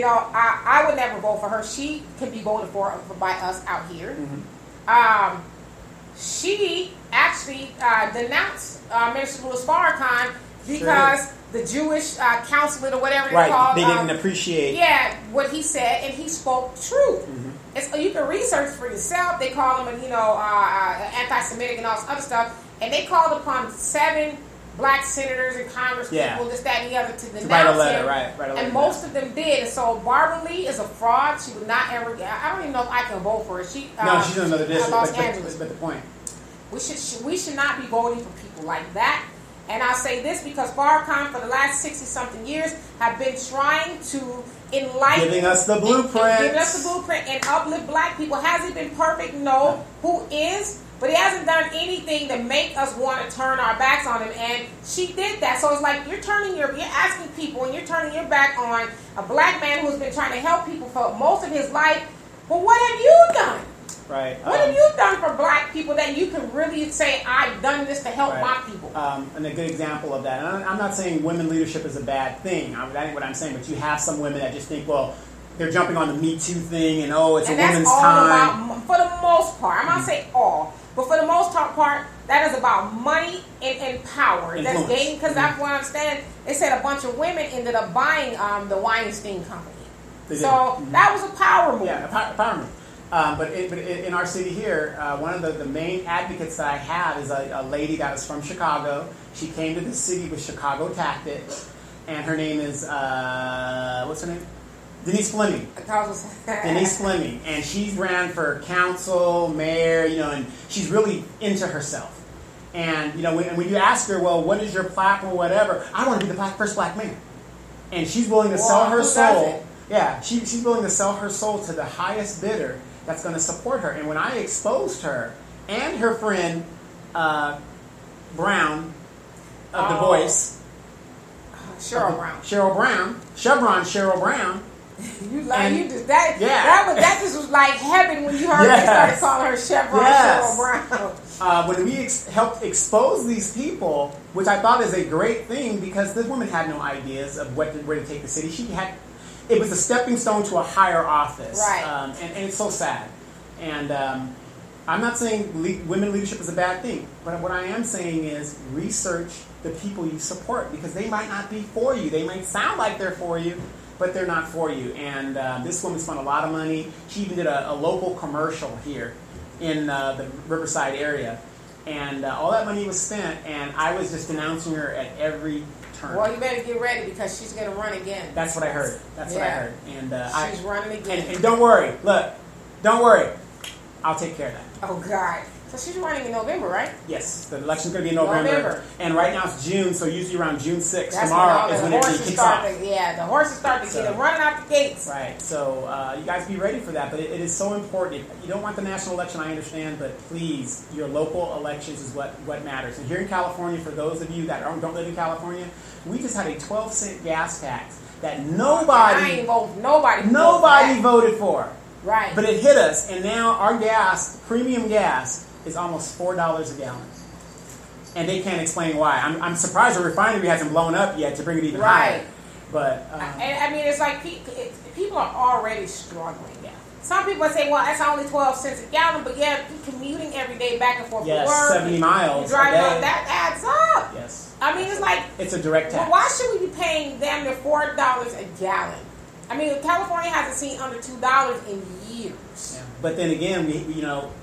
[SPEAKER 1] I would never vote for her. She can be voted for by us out here. She actually denounced Minister Louis Farrakhan because the Jewish counselor or whatever they called.
[SPEAKER 2] They didn't appreciate.
[SPEAKER 1] Yeah, what he said, and he spoke truth. You can research for yourself. They call him, anti-Semitic and all this other stuff. And they called upon 7 black senators and Congress people, this, that, and the other, to denounce
[SPEAKER 2] write a letter,
[SPEAKER 1] him.
[SPEAKER 2] write a letter.
[SPEAKER 1] And most of them did. And so Barbara Lee is a fraud. She would not ever get. I don't even know if I can vote for her. She's in
[SPEAKER 2] another district.
[SPEAKER 1] Los Angeles.
[SPEAKER 2] But the point.
[SPEAKER 1] We should not be voting for people like that. And I'll say this because Farrakhan, for the last 60-something years, have been trying to enlighten,
[SPEAKER 2] giving us the blueprint,
[SPEAKER 1] and uplift black people. Has he been perfect? No. Who is? But he hasn't done anything to make us want to turn our backs on him. And she did that. So it's like you're asking people and you're turning your back on a black man who's been trying to help people for most of his life. But what have you done?
[SPEAKER 2] Right.
[SPEAKER 1] What have you done for black people that you can really say, I've done this to help my people?
[SPEAKER 2] And a good example of that, and I'm not saying women leadership is a bad thing. That ain't what I'm saying, but you have some women that just think, well, they're jumping on the Me Too thing, and it's a woman's time.
[SPEAKER 1] For the most part, I'm not saying all, but for the most part, that is about money and power.
[SPEAKER 2] Influence.
[SPEAKER 1] That's gaining, because that's what I understand. They said a bunch of women ended up buying the Weinstein Company. So that was a power move.
[SPEAKER 2] Yeah, a power move. But in our city here, one of the main advocates that I have is a lady that is from Chicago. She came to the city with Chicago tactics, and her name is, what's her name? Denise Fleming. Denise Fleming. And she's ran for council, mayor, and she's really into herself. And, when you ask her, well, what is your platform or whatever, I want to be the first black mayor. And she's willing to sell her soul. Yeah, she's willing to sell her soul to the highest bidder that's going to support her. And when I exposed her and her friend Brown of The Voice,
[SPEAKER 1] Cheryl
[SPEAKER 2] Brown.
[SPEAKER 1] That just was like heaven when you heard they started calling her Cheryl Brown.
[SPEAKER 2] When we helped expose these people, which I thought is a great thing, because this woman had no ideas of where to take the city. It was a stepping stone to a higher office,
[SPEAKER 1] right?
[SPEAKER 2] And it's so sad. And I'm not saying women leadership is a bad thing, but what I am saying is research the people you support, because they might not be for you. They might sound like they're for you, but they're not for you. And this woman spent a lot of money. She even did a local commercial here in the Riverside area. And all that money was spent, and I was just denouncing her at every turn.
[SPEAKER 1] Well, you better get ready, because she's going to run again.
[SPEAKER 2] That's what I heard. What I heard. And
[SPEAKER 1] she's running again.
[SPEAKER 2] And don't worry. Look, don't worry. I'll take care of that.
[SPEAKER 1] Oh, God. So she's running in November, right?
[SPEAKER 2] Yes. The election's going to be in November. And right now it's June, so usually around June 6th.
[SPEAKER 1] That's
[SPEAKER 2] tomorrow is when it kicks off.
[SPEAKER 1] The horses start to get running out the gates.
[SPEAKER 2] Right. So you guys be ready for that. But it is so important. You don't want the national election, I understand, but please, your local elections is what matters. And here in California, for those of you that don't live in California, we just had a 12-cent gas tax that nobody voted for.
[SPEAKER 1] Right.
[SPEAKER 2] But it hit us, and now our gas, premium gas, is almost $4 a gallon. And they can't explain why. I'm surprised the refinery hasn't blown up yet to bring it even higher. But
[SPEAKER 1] I mean, it's like people are already struggling. Yeah. Some people say, well, that's only 12 cents a gallon, but you're commuting every day back and forth to work.
[SPEAKER 2] 70 miles.
[SPEAKER 1] Driving up, that adds up.
[SPEAKER 2] Yes.
[SPEAKER 1] I mean, it's like,
[SPEAKER 2] it's a direct tax.
[SPEAKER 1] Well, why should we be paying damn near $4 a gallon? I mean, California hasn't seen under $2 in years.
[SPEAKER 2] Yeah. But then again,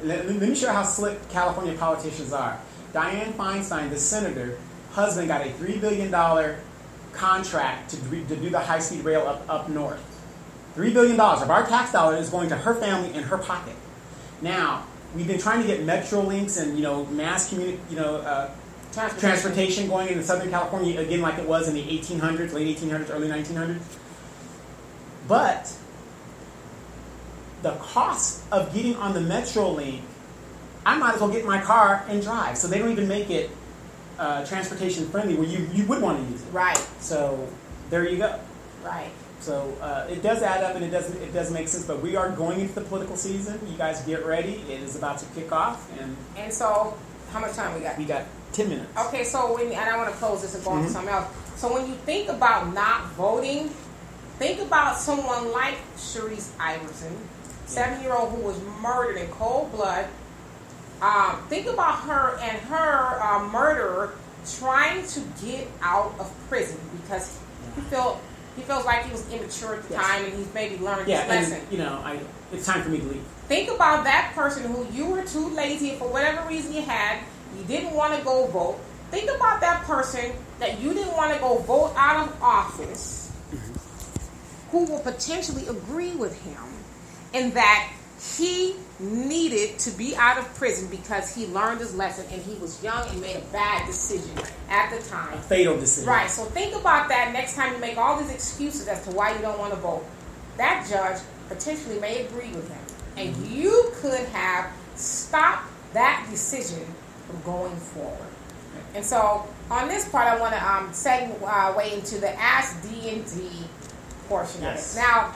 [SPEAKER 2] let me show you how slick California politicians are. Dianne Feinstein, the senator, husband got a $3 billion contract to do the high-speed rail up north. $3 billion of our tax dollar is going to her family in her pocket. Now, we've been trying to get metro links and mass transportation going into Southern California again, like it was in the 1800s, late 1800s, early 1900s. But the cost of getting on the metro link, I might as well get in my car and drive. So they don't even make it transportation friendly where you would want to use it.
[SPEAKER 1] Right.
[SPEAKER 2] So there you go.
[SPEAKER 1] Right.
[SPEAKER 2] So it does add up, and it does make sense. But we are going into the political season. You guys get ready. It is about to kick off.
[SPEAKER 1] And so, how much time we got?
[SPEAKER 2] We got 10 minutes.
[SPEAKER 1] Okay. So and I want to close this and go on to something else. So when you think about not voting, think about someone like Sherrice Iverson, 7-year-old who was murdered in cold blood. Think about her and her murderer trying to get out of prison because he feels like he was immature at the time and he's maybe learned his lesson.
[SPEAKER 2] And, it's time for me to leave.
[SPEAKER 1] Think about that person who you were too lazy for whatever reason you didn't want to go vote. Think about that person that you didn't want to go vote out of office, who will potentially agree with him in that he needed to be out of prison because he learned his lesson and he was young and made a bad decision at the time.
[SPEAKER 2] A fatal decision.
[SPEAKER 1] Right. So think about that next time you make all these excuses as to why you don't want to vote. That judge potentially may agree with him. And you could have stopped that decision from going forward. And so on this part, I want to segue into the Ask D&D portion of it. Now,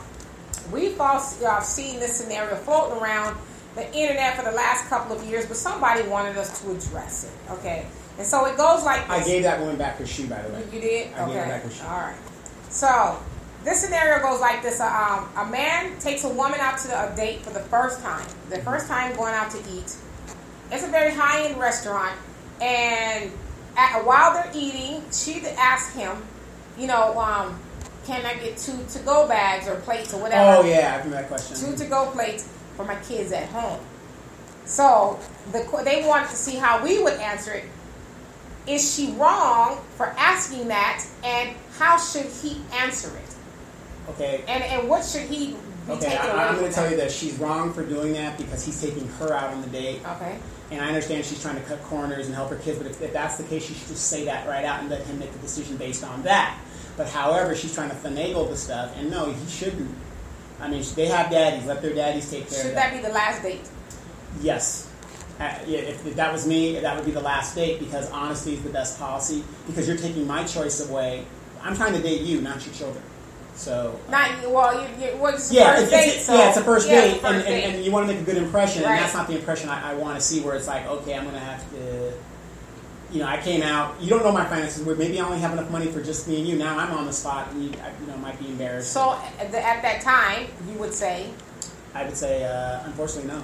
[SPEAKER 1] we've all seen this scenario floating around the internet for the last couple of years, but somebody wanted us to address it. Okay, and so it goes like this.
[SPEAKER 2] I gave that woman back her shoe, by the way.
[SPEAKER 1] You did?
[SPEAKER 2] I gave her back her shoe.
[SPEAKER 1] All right. So this scenario goes like this. A man takes a woman out to a date for the first time. The first time going out to eat. It's a very high-end restaurant. And while they're eating, she asks him, you know, can I get 2 to-go bags or plates or whatever?
[SPEAKER 2] Oh, yeah, I remember that question.
[SPEAKER 1] 2 to-go plates for my kids at home. So they wanted to see how we would answer it. Is she wrong for asking that, and how should he answer it?
[SPEAKER 2] Okay.
[SPEAKER 1] And what should he be taking away?
[SPEAKER 2] I'm going to tell you that she's wrong for doing that because he's taking her out on the date.
[SPEAKER 1] Okay.
[SPEAKER 2] And I understand she's trying to cut corners and help her kids, but if that's the case, she should just say that right out and let him make the decision based on that. But however, she's trying to finagle the stuff, and no, he shouldn't. I mean, they have daddies. Let their daddies take care of that.
[SPEAKER 1] Should that be the last date?
[SPEAKER 2] Yes. If that was me, that would be the last date, because honesty is the best policy. Because you're taking my choice away. I'm trying to date you, not your children. So
[SPEAKER 1] it's a first date.
[SPEAKER 2] It's a first date,
[SPEAKER 1] date.
[SPEAKER 2] And you want to make a good impression,
[SPEAKER 1] right.
[SPEAKER 2] And that's not the impression I want to see. Where it's like, okay, I'm going to have to, I came out. You don't know my finances. Where maybe I only have enough money for just me and you. Now I'm on the spot, and you might be embarrassed.
[SPEAKER 1] So at that time, you would say,
[SPEAKER 2] I would say, unfortunately, no.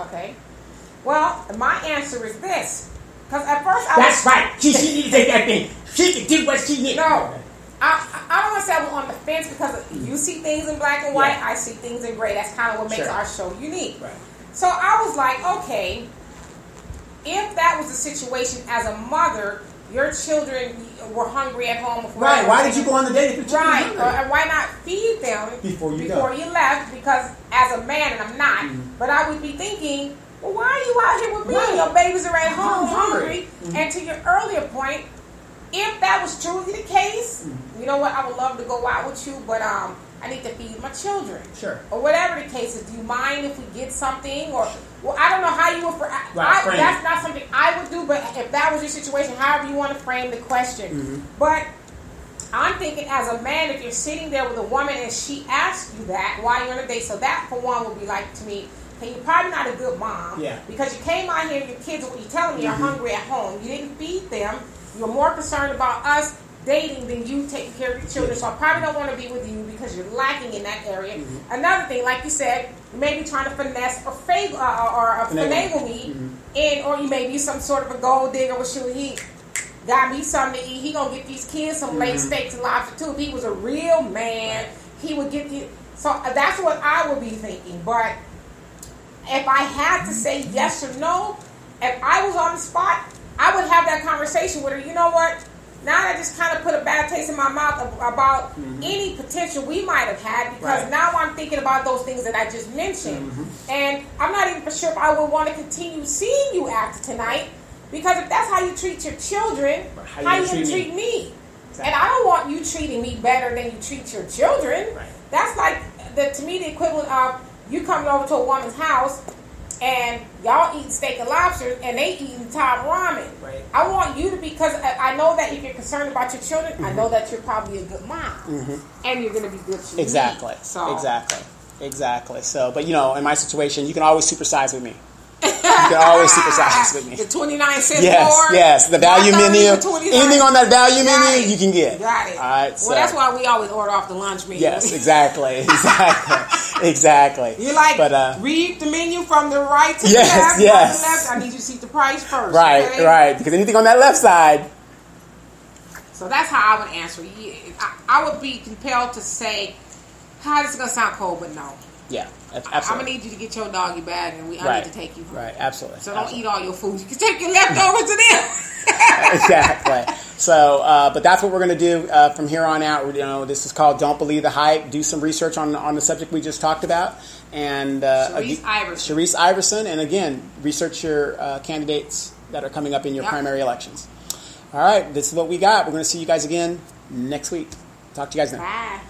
[SPEAKER 1] Okay. Well, my answer is this. Because at first
[SPEAKER 2] That's right. She need to take that thing. She can do what she needs.
[SPEAKER 1] No. I don't want to say I was on the fence, because you see things in black and white.
[SPEAKER 2] Yeah.
[SPEAKER 1] I see things in gray. That's kind of what makes our show unique.
[SPEAKER 2] Right.
[SPEAKER 1] So I was like, okay, if that was the situation as a mother, your children were hungry at home.
[SPEAKER 2] Right. Why did you go on the date if your children were hungry?
[SPEAKER 1] And why not feed them before you left? Because as a man, and I'm not, but I would be thinking, well, why are you out here with me?
[SPEAKER 2] Right.
[SPEAKER 1] Your babies are at home hungry.
[SPEAKER 2] Mm-hmm.
[SPEAKER 1] And to your earlier point, if that was truly the case, you know what? I would love to go out with you, but I need to feed my children.
[SPEAKER 2] Sure.
[SPEAKER 1] Or whatever the case is. Do you mind if we get something? Or well, I don't know how you would. That's not something I would do. But if that was your situation, however you want to frame the question. Mm-hmm. But I'm thinking, as a man, if you're sitting there with a woman and she asks you that while you're on a date, so that for one would be like, to me, okay, you're probably not a good mom.
[SPEAKER 2] Yeah.
[SPEAKER 1] Because you came out here and your kids, what you're telling me, are hungry at home. You didn't feed them. You're more concerned about us dating than you taking care of your children. So I probably don't want to be with you because you're lacking in that area. Mm-hmm. Another thing, like you said, you may be trying to finesse or finagle me, or you may be some sort of a gold digger. Well, shoot, he got me something to eat. He gonna get these kids some late steaks and lobster too. If he was a real man, he would get you. So that's what I would be thinking. But if I had to say yes or no, if I was on the spot, I would have that conversation with her. You know what? Now that just kind of put a bad taste in my mouth about any potential we might have had, because now I'm thinking about those things that I just mentioned. And I'm not even for sure if I would want to continue seeing you after tonight, because if that's how you treat your children, how you going to treat me? Exactly. And I don't want you treating me better than you treat your children. Right. That's like, to me, the equivalent of you coming over to a woman's house and y'all eating steak and lobster, and they eating top ramen. Right. I want you to, because I know that if you're concerned about your children, I know that you're probably a good mom, and you're going to be good to me.
[SPEAKER 2] Exactly. So, but in my situation, you can always supersize with me. You can always supersize with me.
[SPEAKER 1] The 29 cents more.
[SPEAKER 2] Yes. The value menu. Anything on that value menu, you can get.
[SPEAKER 1] Got it.
[SPEAKER 2] All right.
[SPEAKER 1] Well, that's why we always order off the lunch menu.
[SPEAKER 2] Yes, exactly.
[SPEAKER 1] You read the menu from the right to the left.
[SPEAKER 2] Yes.
[SPEAKER 1] The left. I need you to see the price first.
[SPEAKER 2] Right,
[SPEAKER 1] okay?
[SPEAKER 2] right. Because anything on that left side.
[SPEAKER 1] So that's how I would answer. I would be compelled to say, this is going to sound cold, but no.
[SPEAKER 2] Yeah, absolutely.
[SPEAKER 1] I'm going to need you to get your doggy bag, and I need to take you home.
[SPEAKER 2] Right, absolutely.
[SPEAKER 1] So don't eat all your food. You can take your leftovers to them.
[SPEAKER 2] Exactly. So, but that's what we're going to do from here on out. This is called Don't Believe the Hype. Do some research on the subject we just talked about. And Sherrice Iverson. And again, research your candidates that are coming up in your primary elections. All right, this is what we got. We're going to see you guys again next week. Talk to you guys then.
[SPEAKER 1] Bye.